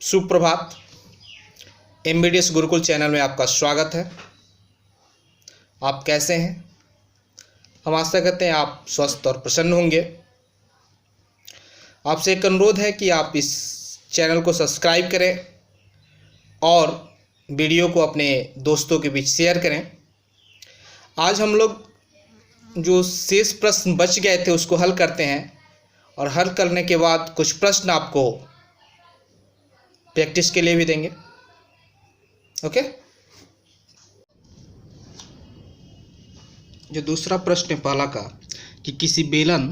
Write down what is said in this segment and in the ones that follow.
सुप्रभात। एमबीडीएस गुरुकुल चैनल में आपका स्वागत है। आप कैसे हैं? हम आशा करते हैं आप स्वस्थ और प्रसन्न होंगे। आपसे एक अनुरोध है कि आप इस चैनल को सब्सक्राइब करें और वीडियो को अपने दोस्तों के बीच शेयर करें। आज हम लोग जो शेष प्रश्न बच गए थे उसको हल करते हैं और हल करने के बाद कुछ प्रश्न आपको प्रैक्टिस के लिए भी देंगे। ओके। जो दूसरा प्रश्न है पहला का कि किसी बेलन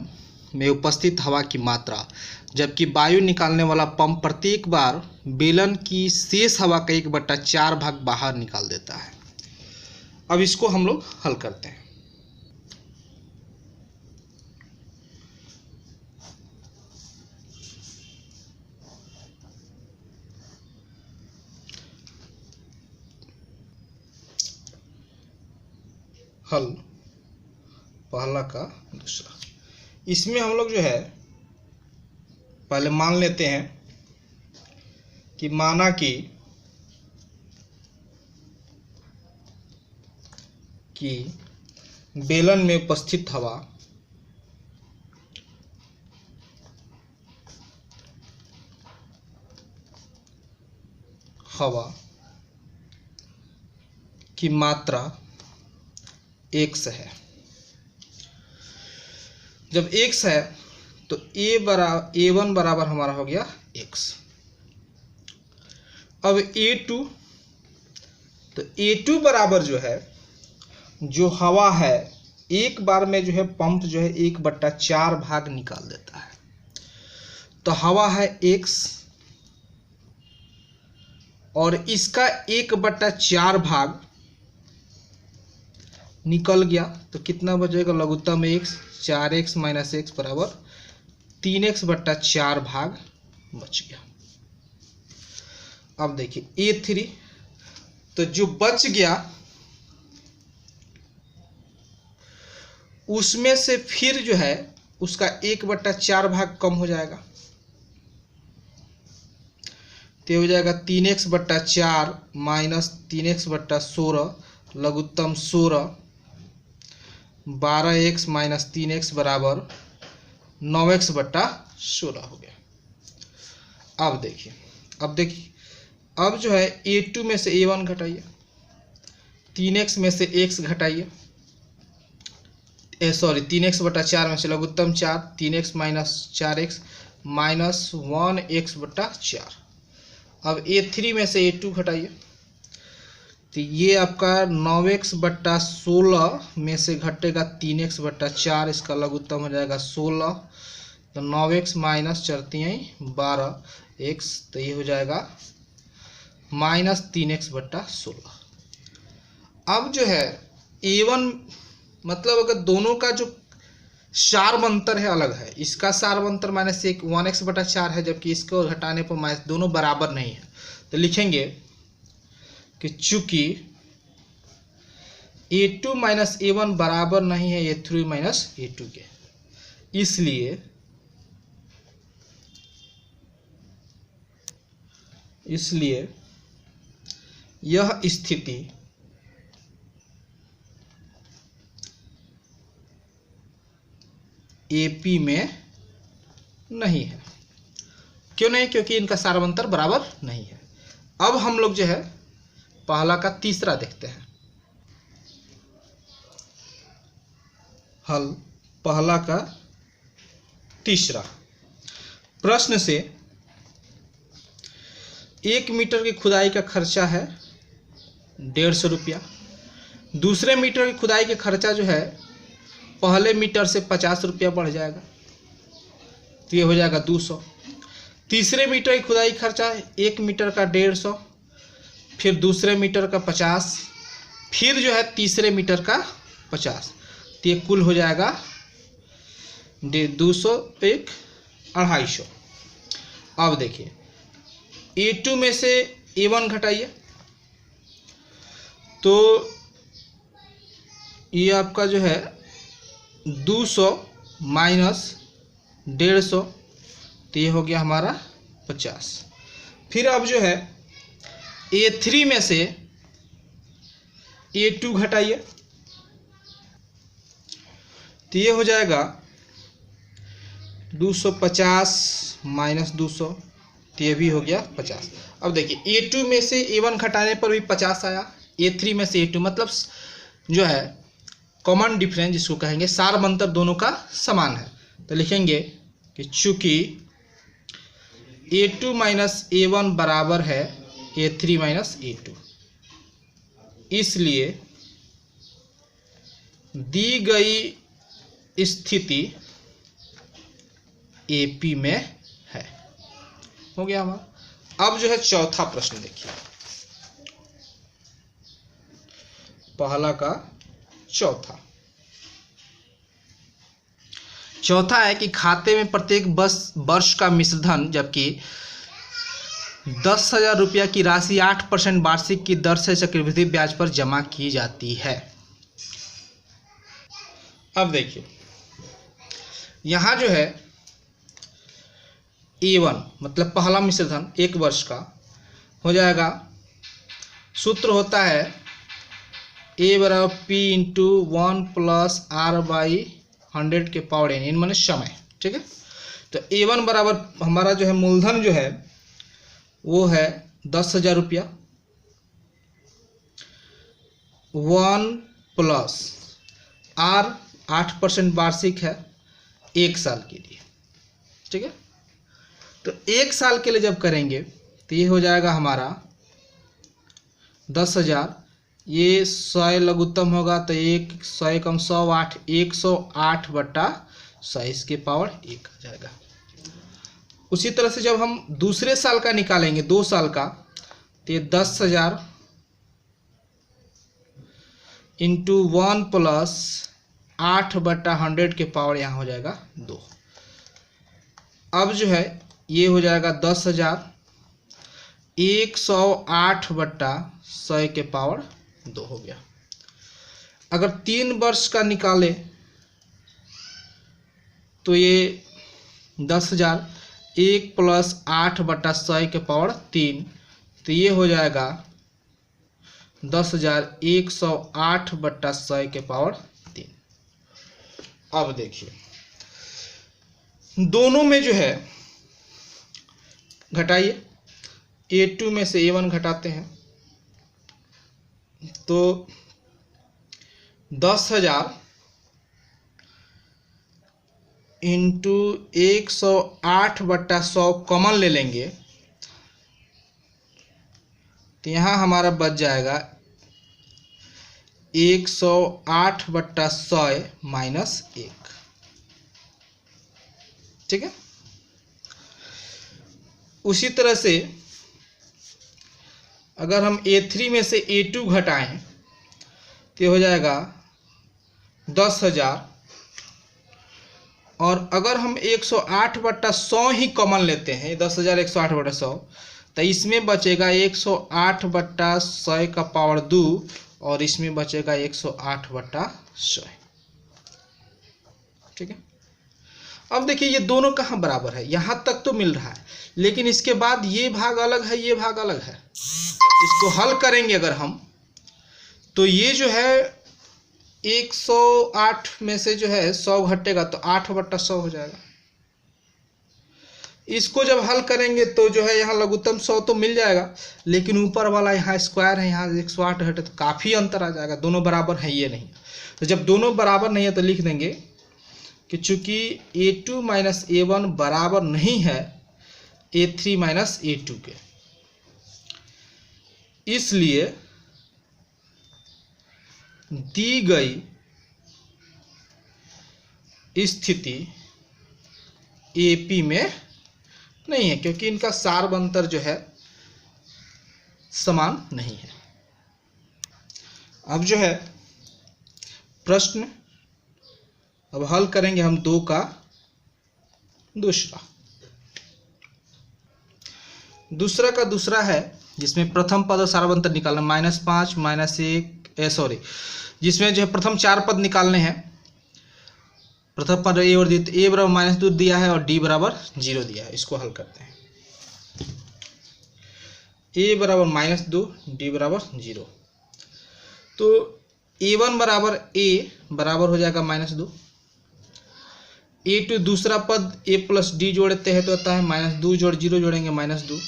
में उपस्थित हवा की मात्रा जबकि वायु निकालने वाला पंप प्रत्येक बार बेलन की शेष हवा का 1/4 भाग बाहर निकाल देता है। अब इसको हम लोग हल करते हैं। हल पहला का दूसरा, इसमें हम लोग जो है पहले मान लेते हैं कि माना कि बेलन में उपस्थित हवा की मात्रा x है। जब x है तो a1 बराबर हमारा हो गया x। अब a2, तो a2 बराबर जो है जो हवा है एक बार में जो है पंप जो है 1/4 भाग निकाल देता है। तो हवा है x और इसका 1/4 भाग निकल गया तो कितना बचेगा? लघुत्तम x, 4x माइनस x बराबर 3x/4 भाग बच गया। अब देखिए a3, तो जो बच गया उसमें से फिर जो है उसका 1/4 भाग कम हो जाएगा तो हो जाएगा 3x/4 minus 3x/16 लघुत्तम 16, 12x minus 3x बराबर 9x/16 हो गया। अब देखिए अब जो है a2 में से a1 घटाइए, 3x में से x घटाइए, 3x/4 में से लघुत्तम 4, 3x minus 4x minus 1x/4। अब a3 में से a2 घटाइए तो ये आपका 9x/16 में से घटेगा 3x/4, इसका लघुत्तम हो जाएगा 16, तो 9x माइनस 12x, तो ये हो जाएगा माइनस 3x/16। अब जो है a1 मतलब अगर दोनों का जो सार्वंतर है अलग है, इसका सार्वंतर माइनस 1x/4 है जबकि इसको घटाने पर माइनस, दोनों बराबर नहीं है तो लिखेंगे कि चूंकि a2 माइनस a1 बराबर नहीं है a3 माइनस a2 के, इसलिए यह स्थिति AP में नहीं है। क्यों नहीं? क्योंकि इनका सार्वंतर बराबर नहीं है। अब हम लोग जो है पहला का तीसरा देखते हैं। हल पहला का तीसरा प्रश्न से 1 मीटर की खुदाई का खर्चा है 150 रुपया। दूसरे मीटर की खुदाई का खर्चा जो है पहले मीटर से 50 रुपया बढ़ जाएगा तो ये हो जाएगा 200। तीसरे मीटर की खुदाई खर्चा 1 मीटर का 150, फिर दूसरे मीटर का 50, फिर जो है तीसरे मीटर का 50, तो ये कुल हो जाएगा 200, 250। अब देखिए a2 में से a1 घटाइए तो ये आपका जो है 200 माइनस 150, तो ये हो गया हमारा 50। फिर अब जो है A3 में से A2 घटाइए, तो ये हो जाएगा 250 माइनस 200, तो ये भी हो गया 50। अब देखिए A2 में से A1 घटाने पर भी 50 आया, A3 में से A2, मतलब जो है कॉमन डिफरेंस जिसको कहेंगे, सार अंतर दोनों का समान है। तो लिखेंगे कि चूंकि A2 माइनस A1 बराबर है A3 माइनस A2, इसलिए दी गई स्थिति AP में है। हो गया हमारा। अब जो है चौथा प्रश्न देखिए, पहला का चौथा है कि खाते में प्रत्येक वर्ष का मिश्रधन, जबकि 10,000 रुपया की राशि 8% वार्षिक की दर से चक्रवृद्धि ब्याज पर जमा की जाती है। अब देखिए यहाँ जो है A1 मतलब पहला मिश्रधन 1 वर्ष का हो जाएगा, सूत्र होता है A बराबर P into 1 plus R by 100 के पावर n, माने समय। ठीक है, तो A1 बराबर हमारा जो है मूलधन जो है वो है 10,000 रुपया, 1 प्लस R 8% वार्षिक है 1 साल के लिए। ठीक है, तो 1 साल के लिए जब करेंगे तो ये हो जाएगा हमारा 10,000, ये 100 लघुत्तम होगा तो 100 कम 100 8, 108 बटा 100 इसके पावर 1 आ जाएगा। उसी तरह से जब हम दूसरे साल का निकालेंगे 2 साल का, तो ये 10,000 इंटू 1 प्लस 8 बटा 100 के पावर यहाँ हो जाएगा 2। अब जो है ये हो जाएगा 10,000 108 बटा 100 के पावर 2 हो गया। अगर 3 वर्ष का निकाले तो ये 10,000 1 प्लस 8 बटा 100 के पावर 3, तो ये हो जाएगा 10,000 108 बटा 100 के पावर 3। अब देखिए दोनों में जो है घटाइए, A2 में से A1 घटाते हैं तो 10,000 इंटू 108 बटा 100 कॉमन ले लेंगे तो यहाँ हमारा बच जाएगा 108 बटा 100 माइनस 1। ठीक है, उसी तरह से अगर हम A3 में से A2 घटाएं तो हो जाएगा 10,000, और अगर हम 108 बटा 100 ही कॉमन लेते हैं, 10,000 108 बटा 100, तो इसमें बचेगा 108 बटा 100 का पावर 2 और इसमें बचेगा 108 बटा 100। ठीक है, अब देखिए ये दोनों कहाँ बराबर है, यहाँ तक तो मिल रहा है, लेकिन इसके बाद ये भाग अलग है, ये भाग अलग है। इसको हल करेंगे अगर हम, तो ये जो है 108 में से जो है 100 घटेगा तो 8 बटा 100 हो जाएगा। इसको जब हल करेंगे तो जो है यहाँ लघुत्तम 100 तो मिल जाएगा, लेकिन ऊपर वाला यहाँ स्क्वायर है, यहाँ 108 घटे तो काफ़ी अंतर आ जाएगा, दोनों बराबर है ये नहीं। तो जब दोनों बराबर नहीं है तो लिख देंगे कि चूंकि A2 माइनस A1 बराबर नहीं है A3 माइनस A2 के, इसलिए दी गई स्थिति AP में नहीं है, क्योंकि इनका सार अंतर जो है समान नहीं है। अब जो है प्रश्न अब हल करेंगे हम 2 का दूसरा है, जिसमें प्रथम पद और सार अंतर निकालना -5 -1 जिसमें जो है प्रथम 4 पद निकालने हैं। प्रथम पद A और A बराबर -2 दिया है और D बराबर 0 दिया है। इसको हल करते हैं। ए बराबर -2, डी बराबर 0। तो a1 बराबर a बराबर हो जाएगा -2। a2 दूसरा पद a प्लस डी जोड़ते हैं तो आता है -2 जोड़ 0 जोड़ेंगे -2।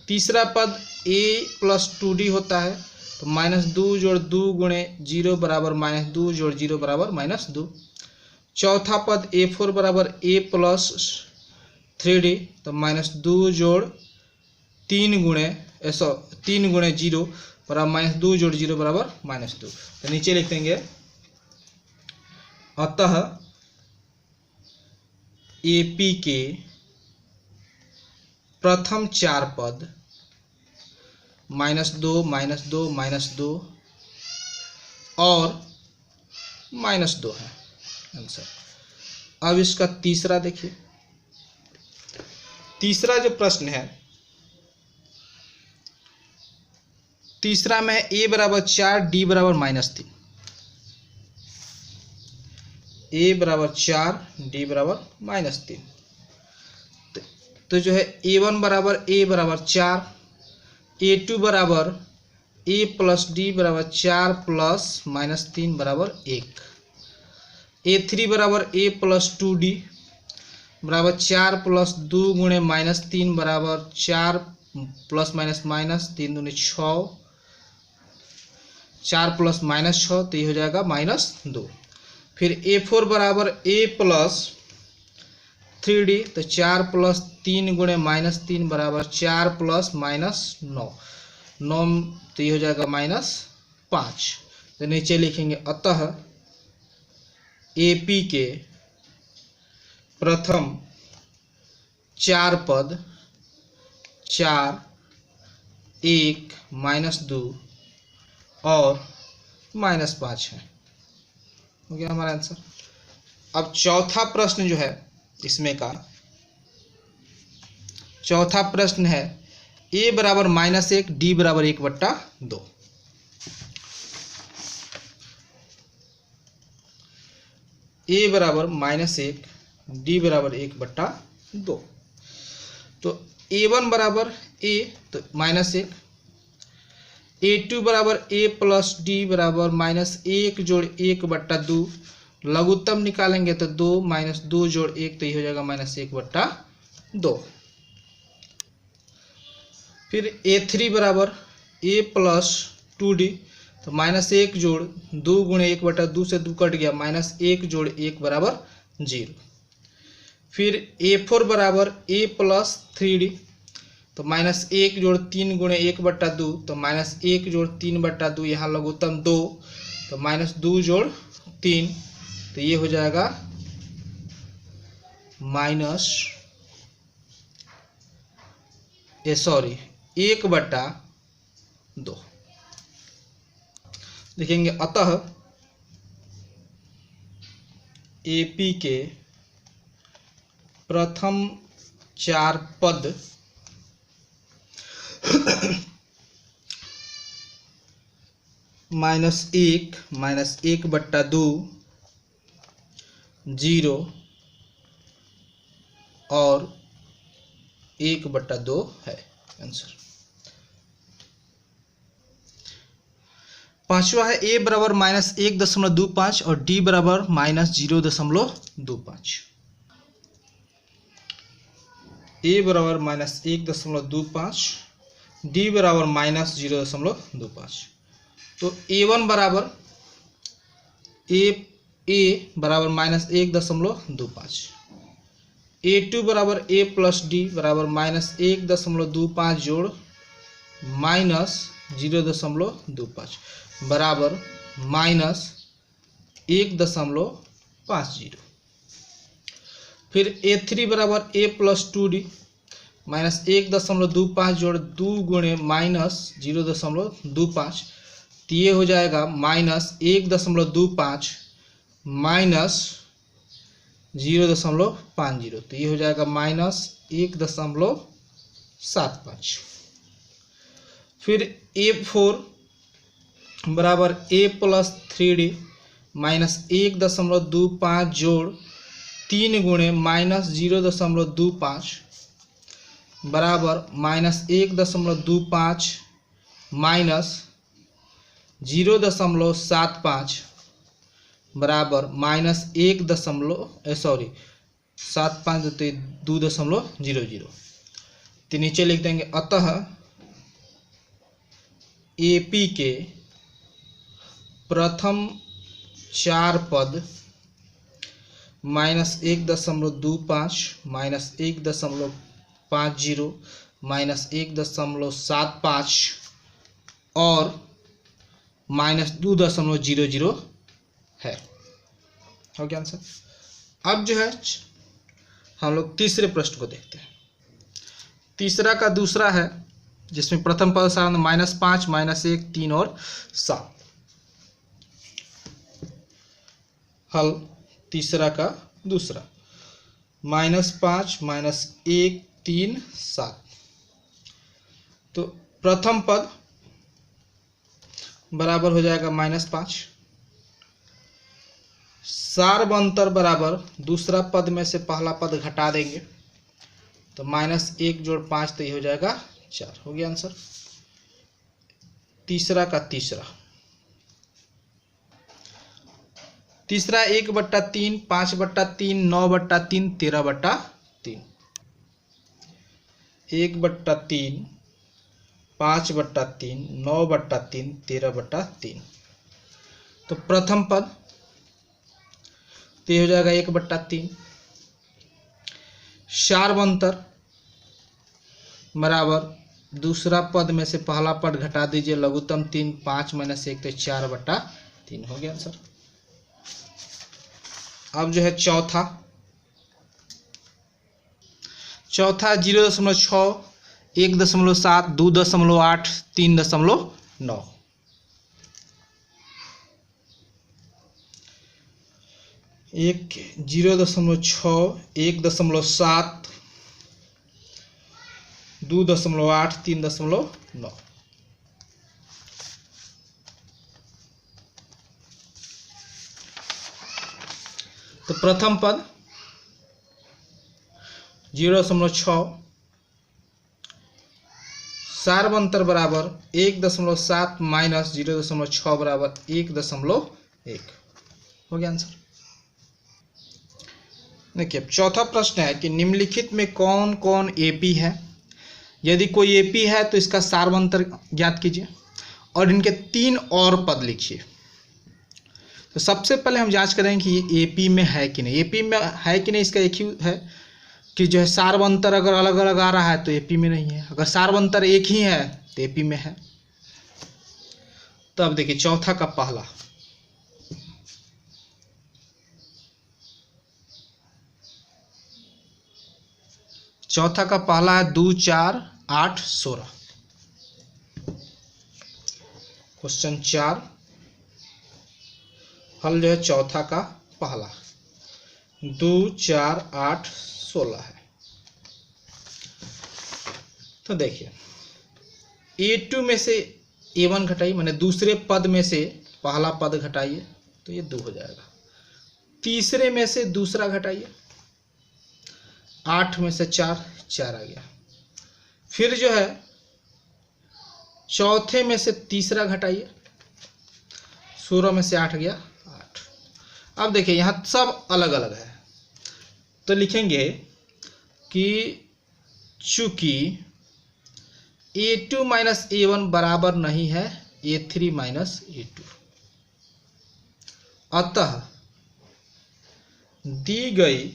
तीसरा पद a प्लस 2d होता है तो -2 जोड़ 2 गुणे 0 बराबर -2 जोड़ 0 बराबर -2। चौथा पद a4 बराबर a प्लस 3d तो -2 जोड़ 3 गुणे 0 बराबर -2 जोड़ 0 बराबर -2। तो नीचे लिख देंगे अतः AP के प्रथम 4 पद -2 -2 -2 और -2 है आंसर। अब इसका तीसरा देखिए, तीसरा जो प्रश्न है, तीसरा में a बराबर 4, d बराबर -3, a बराबर 4, d बराबर -3। तो जो है a1 बराबर a बराबर 4, a2 बराबर a प्लस d बराबर 4 प्लस -3 बराबर 1, a3 बराबर a प्लस 2d बराबर 4 प्लस 2 गुणे -3 बराबर 4 प्लस -3 दूनी 6, 4 प्लस -6 तो ये हो जाएगा -2। फिर a4 बराबर a प्लस 3d तो 4 प्लस 3 गुणे -3 बराबर 4 प्लस -9, 9 तो ये हो जाएगा -5। तो नीचे लिखेंगे अतः AP के प्रथम 4 पद 4, 1, -2 और -5 है। हो गया हमारा आंसर। अब चौथा प्रश्न जो है इसमें का चौथा प्रश्न है a बराबर -1, d बराबर 1/2। a बराबर -1, d बराबर 1/2। तो a1 बराबर a तो -1, a2 बराबर a प्लस d बराबर -1 जोड़ 1/2, लघुत्तम निकालेंगे तो 2 -2 जोड़ 1 तो ये हो जाएगा -1/2। फिर a3 बराबर a प्लस 2d तो -1 जोड़ 2 गुणे 1/2 से 2 कट गया, -1 जोड़ 1 बराबर 0। फिर a4 बराबर a प्लस 3d तो -1 जोड़ 3 गुणे 1/2 तो -1 जोड़ 3/2, यहाँ लघुत्तम 2 तो -2 जोड़ 3 तो ये हो जाएगा -1/2। लिखेंगे अतः AP के प्रथम 4 पद -1, -1/2, 0 और 1/2 है आंसर। पांचवा है a बराबर -1.25 और d बराबर -0.25। a बराबर -1.25, d बराबर -0.25। तो a1 बराबर a बराबर -1.25, a2 बराबर a प्लस d बराबर -1.25 जोड़ -0.25 बराबर -1.50। फिर a3 बराबर a प्लस 2d -1.25 जोड़ 2 गुणे -0.25 तो ये हो जाएगा -1.25 -0.50 तो ये हो जाएगा -1.75। फिर a4 बराबर a प्लस 3d -1.25 जोड़ 3 गुणे -0.25 बराबर -1.25 माइनस 0.75 बराबर -2.00। तो नीचे लिख देंगे अतः एपी के प्रथम 4 पद -1.25 माइनस 1.50 माइनस 1.75 और -2.00 है। हो गया आंसर। अब जो है हम लोग तीसरे प्रश्न को देखते हैं। तीसरा का दूसरा है जिसमें प्रथम पद सामने -5 -1 3 और 7। हल तीसरा का दूसरा -5 -1 3 7। तो प्रथम पद बराबर हो जाएगा -5। सार्वअंतर बराबर दूसरा पद में से पहला पद घटा देंगे तो -1 + 5 तो ये हो जाएगा 4। हो गया आंसर। तीसरा का तीसरा 1/3 5/3 9/3 13/3 1/3 5/3 9/3 13/3। तो प्रथम पद तो ये हो जाएगा 1/3। सार्वअंतर बराबर दूसरा पद में से पहला पद घटा दीजिए लघुत्तम 3 5 - 1 तो 4/3। हो गया आंसर। अब जो है चौथा 0.6 1.7 2.8 3.9। 0.6 1.7 2.8 3.9। तो प्रथम पद 0.6 सार्वअंतर बराबर 1.7 माइनस 0.6 बराबर 1.1। हो गया आंसर। देखिए चौथा प्रश्न है कि निम्नलिखित में कौन कौन एपी है। यदि कोई एपी है तो इसका सार्वअंतर ज्ञात कीजिए और इनके 3 और पद लिखिए। तो सबसे पहले हम जांच करेंगे कि ये एपी में है कि नहीं। एपी में है कि नहीं इसका एक ही है कि जो है सार्वअंतर अगर अलग अलग आ रहा है तो एपी में नहीं है, अगर सार्वअंतर एक ही है तो एपी में है। तो अब देखिए चौथा का पहला है 2 4 8 16। क्वेश्चन 4 हल जो है चौथा का पहला 2 4 8 16 है। तो देखिए A2 में से A1 घटाइए, माने दूसरे पद में से पहला पद घटाइए तो ये 2 हो जाएगा। तीसरे में से दूसरा घटाइए 8 में से 4 आ गया। फिर जो है चौथे में से तीसरा घटाइए 16 में से 8 गया 8। अब देखिए यहाँ सब अलग अलग है तो लिखेंगे कि चूंकि A2 माइनस A1 बराबर नहीं है A3 माइनस A2, अतः दी गई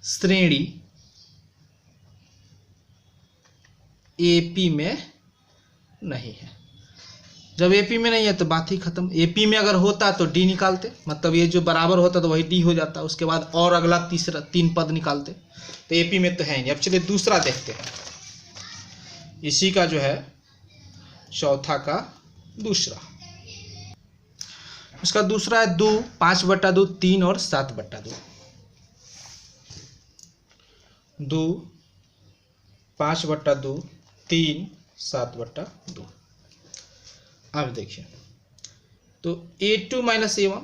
श्रेणी AP में नहीं है। जब AP में नहीं है तो बात ही खत्म। AP में अगर होता तो D निकालते, मतलब ये जो बराबर होता तो वही D हो जाता, उसके बाद और अगला तीसरा 3 पद निकालते। तो AP में तो है नहीं। अब चलिए दूसरा देखते हैं। इसी का जो है चौथा का दूसरा, उसका दूसरा है 2 5/2 3 और 7/2। 2 5/2 3 7/2। अब देखिए तो A2 माइनस A1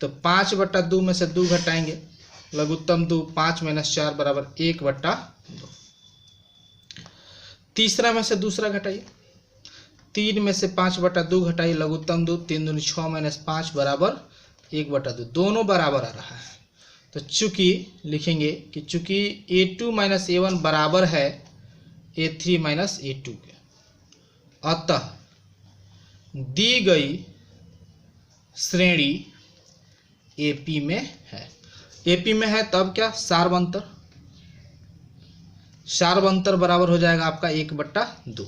तो 5/2 में से 2 घटाएंगे लघुत्तम 2 5 - 4 बराबर 1/2। तीसरा में से दूसरा घटाइए, 3 में से 5/2 घटाइए, लघुत्तम 2 3 दूनी 6 - 5 बराबर 1/2। दोनों बराबर आ रहा है, तो चूंकि लिखेंगे कि चूंकि A2 - A1 बराबर है A3 - A2 के, अतः दी गई श्रेणी AP में है। AP में है तब क्या, सार्वंतर, सार्वंतर बराबर हो जाएगा आपका 1/2।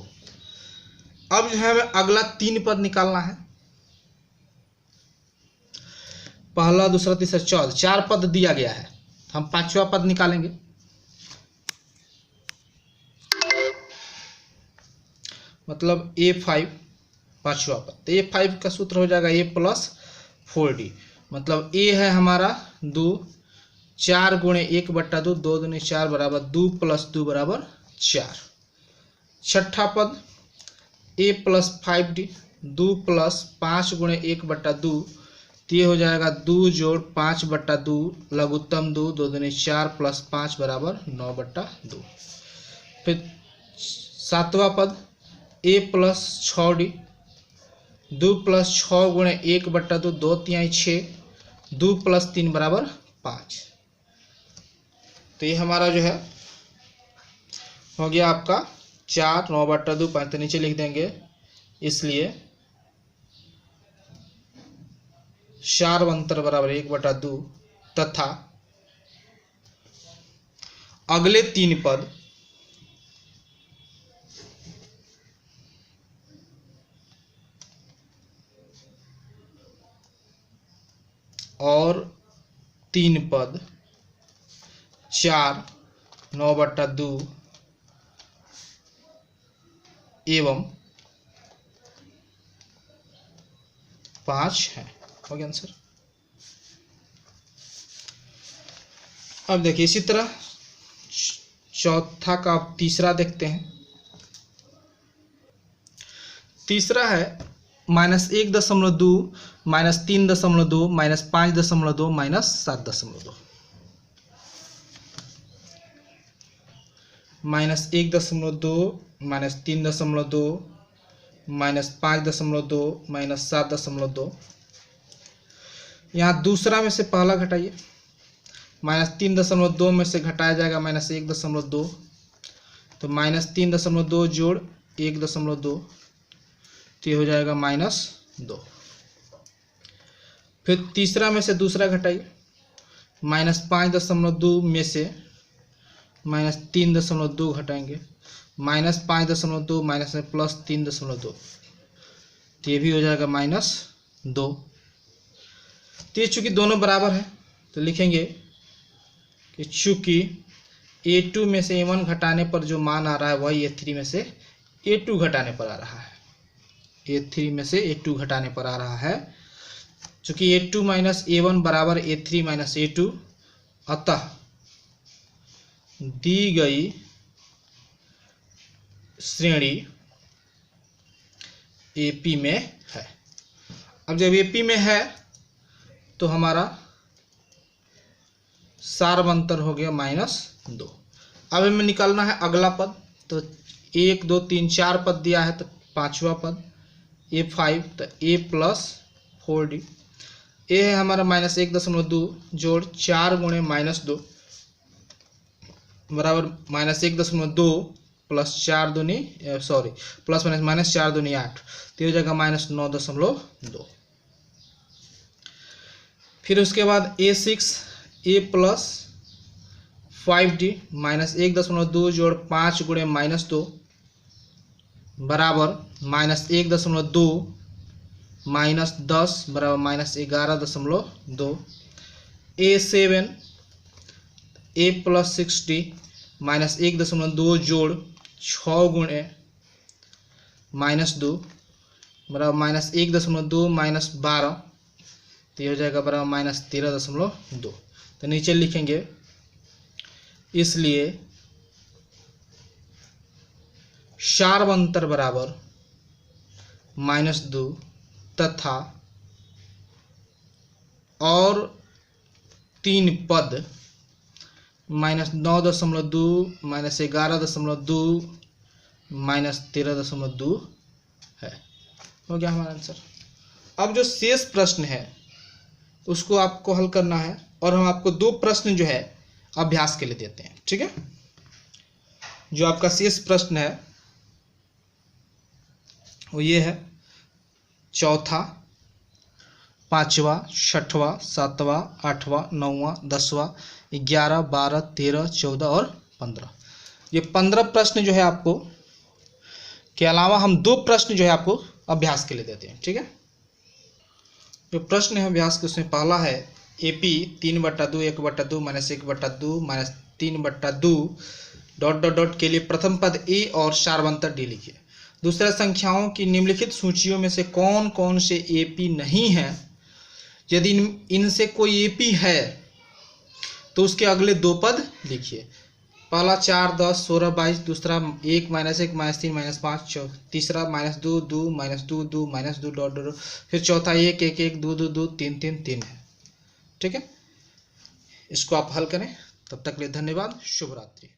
अब जो है हमें अगला 3 पद निकालना है, पहला दूसरा तीसरा चौथा 4 पद दिया गया है, हम 5वां पद निकालेंगे। मतलब A5 5वां पद, तो A5 का सूत्र हो जाएगा A + 4D। मतलब A है हमारा 2, 4 × 1/2, 2 दूनी 4 बराबर 2 + 2 बराबर 4। छठा पद A + 5D, 2 + 5 × 1/2, तो ये हो जाएगा 2 + 5/2 लघुत्तम 2, 2 दूनी 4 + 5 बराबर 9/2। फिर सातवां पद A + 6D, 2 + 6 × 1/2, 2 × 3 = 6, 2 + 3 बराबर 5। तो ये हमारा जो है हो गया आपका 4 9/2 5, तो नीचे लिख देंगे, इसलिए सार्वंतर बराबर 1/2 तथा अगले 3 पद और 3 पद 4 9/2 एवं 5 है। हो गया आंसर। अब देखिए इसी तरह चौथा का तीसरा देखते हैं। तीसरा है -1.2 -3.2 -5.2 -7.2। -1.2 -3.2 -5.2 -7.2। यहाँ दूसरा में से पहला घटाइए, -3.2 में से घटाया जाएगा -1.2, तो -3.2 जोड़ 1.2, तो ये हो जाएगा -2। फिर तीसरा में से दूसरा घटाइए, -5.2 में से -3.2 घटाएंगे, -5.2 माइनस में +3.2, तो ये भी हो जाएगा -2। तो ये चूँकि दोनों बराबर है, तो लिखेंगे कि चूँकि A2 में से A1 घटाने पर जो मान आ रहा है वही A3 में से A2 घटाने पर आ रहा है। A3 में से A2 घटाने पर आ रहा है। चूँकि A2 - A1 बराबर A3 - A2, अतः दी गई श्रेणी AP में है। अब जब AP में है तो हमारा सार्वंतर हो गया -2। अब हमें निकालना है अगला पद, तो 1 2 3 4 पद दिया है, तो 5वां पद A5, तो A + 4D। A है हमारा -1.2 जोड़ 4 × -2 बराबर -1.2 + 4 दूनी +- 4 दूनी 8, तो हो जाएगा -9.2। फिर उसके बाद A6 A + 5D -1.2 जोड़ 5 × -2 बराबर -1.2 -10 बराबर -11.2। A7 A + 6D -1.2 जोड़ 6 × -2 बराबर -1.2 -12, तो ये हो जाएगा बराबर -13.2। तो नीचे लिखेंगे, इसलिए सार्वंतर बराबर -2 तथा और 3 पद -9.2 -11.2 -13.2 है। हो गया हमारा आंसर। अब जो शेष प्रश्न है उसको आपको हल करना है और हम आपको 2 प्रश्न जो है अभ्यास के लिए देते हैं, ठीक है। जो आपका शेष प्रश्न है वो ये है, चौथा, 5वां, 6वां, 7वां, 8वां, 9वां, 10वां, 11, 12, 13, 14 और 15। ये 15 प्रश्न जो है आपको के अलावा हम 2 प्रश्न जो है आपको अभ्यास के लिए देते हैं, ठीक है। जो प्रश्न है अभ्यास के उसमें पहला है AP 3/2 1/2 -1/2 -3/2 ... के लिए प्रथम पद A और सार्वंतर D लिखिए। दूसरा, संख्याओं की निम्नलिखित सूचियों में से कौन कौन से AP नहीं है, यदि इनसे कोई AP है तो उसके अगले 2 पद लिखिए। पहला 4, 10, 16, 22, दूसरा 1, -1, -3, -5, तीसरा -2, 2, -2, 2, -2 ... फिर चौथा 1, 1, 1, 2, 2, 2, 3, 3, 3 है, ठीक है। इसको आप हल करें। तब तक के लिए धन्यवाद। शुभ रात्रि।